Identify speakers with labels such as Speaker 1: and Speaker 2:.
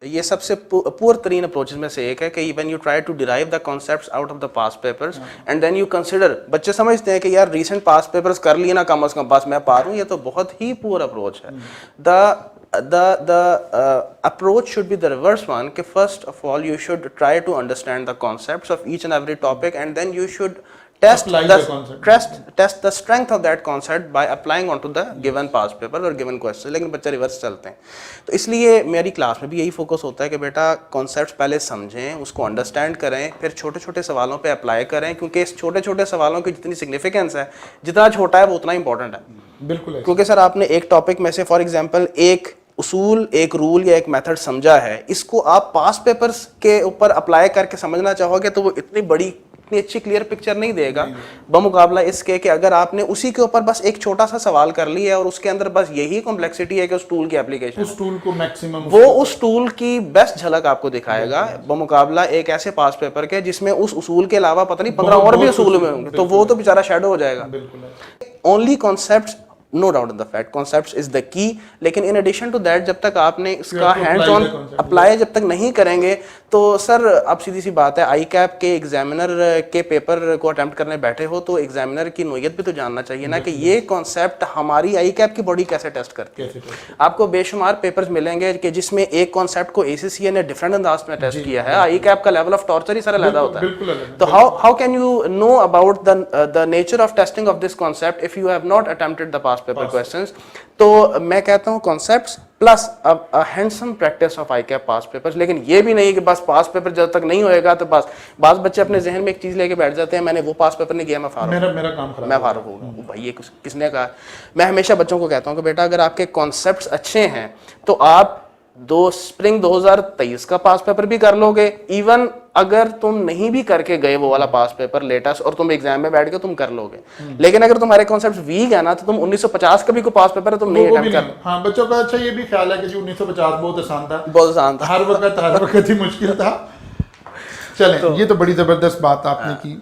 Speaker 1: یہ سب سے پور ترین اپروچز میں سے ایک ہے کہ when you try to drive the concepts out of the past papers and then you consider. بچے سمجھتے ہیں کہ یار ریسنٹ پاس پیپرز کر لیے نا کم از کم بس میں پار ہوں. یہ تو بہت ہی پور اپروچ ہے. the approach should be the reverse one, کہ first of all you should try to understand the concepts of each and every topic and then you should test the strength of that concept by applying onto the given past paper or given question. لیکن بچے reverse چلتے ہیں. تو اس لیے میری class میں بھی یہی فوکس ہوتا ہے کہ بیٹا کانسیپٹس پہلے سمجھیں, اس کو انڈرسٹینڈ کریں, پھر چھوٹے چھوٹے سوالوں پہ اپلائی کریں, کیونکہ اس چھوٹے چھوٹے سوالوں کی جتنی سگنیفیکینس ہے, جتنا چھوٹا ہے وہ اتنا امپورٹنٹ ہے.
Speaker 2: بالکل.
Speaker 1: کیونکہ سر آپ نے ایک ٹاپک میں سے فار ایگزامپل ایک اصول, ایک رول یا ایک میتھڈ سمجھا ہے, اس کو آپ پاس پیپرز کے اوپر اپلائی کر کے سمجھنا چاہو گے تو وہ اتنی بڑی اتنی اچھی کلیئر پکچر نہیں دے گا بمقابلہ اس کے کہ اگر آپ نے اسی کے اوپر بس ایک چھوٹا سا سوال کر لیا ہے اور اس کے اندر بس یہی کمپلیکسٹی ہے کہ اس ٹول کی اپلیکیشن,
Speaker 2: اس ٹول کو میکسیمم,
Speaker 1: وہ اس ٹول کی بیسٹ جھلک آپ کو دکھائے گا بمقابلہ ایک ایسے پاس پیپر کے جس میں اس اصول کے علاوہ پتہ نہیں 15 اور بھی اصول میں ہوں گے, تو وہ تو بیچارہ شیڈو ہو جائے گا. Only concepts, no doubt in the fact concepts is the key, لیکن in addition to that جب تک آپ نے اس کا hands on اپلائی جب تک نہیں کریں گے تو سر اب سیدھی سی بات ہے, آئی کیپ کے ایگزامینر کے پیپر کو اٹیمپٹ کرنے بیٹھے ہو تو ایگزامینر کی نوعیت بھی تو جاننا چاہیے نا کہ یہ کانسیپٹ ہماری آئی کیپ کی باڈی کیسے ٹیسٹ کرتی ہے. آپ کو بے شمار پیپرز ملیں گے کہ جس میں ایک کانسیپٹ کو اے سی سی اے نے ڈفرنٹ انداز میں ٹیسٹ کیا ہے. آئی کیپ کا لیول آف ٹارچر ہی سر علیحدہ ہوتا ہے. تو how can you know about the nature of testing of this concept if you have not attempted the past paper questions. تو میں کہتا ہوں concepts plus handsome practice of I keep pass papers. لیکن یہ بھی نہیں کہ بس پاس پیپر جب تک نہیں ہوئے گا تو بس بعض بچے اپنے ذہن میں ایک چیز لے کے بیٹھ جاتے ہیں, میں نے وہ پاس پیپر نہیں کیا, میں فارغ ہوں. بھائی یہ کس نے کہا؟ میں ہمیشہ بچوں کو کہتا ہوں کہ بیٹا اگر آپ کے کانسیپٹس اچھے ہیں تو آپ اسپرنگ 2023 کا پاس پیپر بھی کر لو گے. ایون اگر تم نہیں بھی کر کے گئے وہ والا پاس پیپر لیٹسٹ اور تم ایگزام میں بیٹھ کے تم کر لو گے, لیکن اگر تمہارے کانسیپٹس ویک ہے نا تو تم 1950 کا بھی کوئی پاس پیپر ہے تم نہیں اٹیمپٹ کر.
Speaker 2: ہاں بچوں کا اچھا یہ بھی خیال ہے کہ 1950 بہت آسان تھا,
Speaker 1: ہر وقت
Speaker 2: ہی مشکل تھا. چلیں یہ تو بڑی زبردست بات آپ نے کی.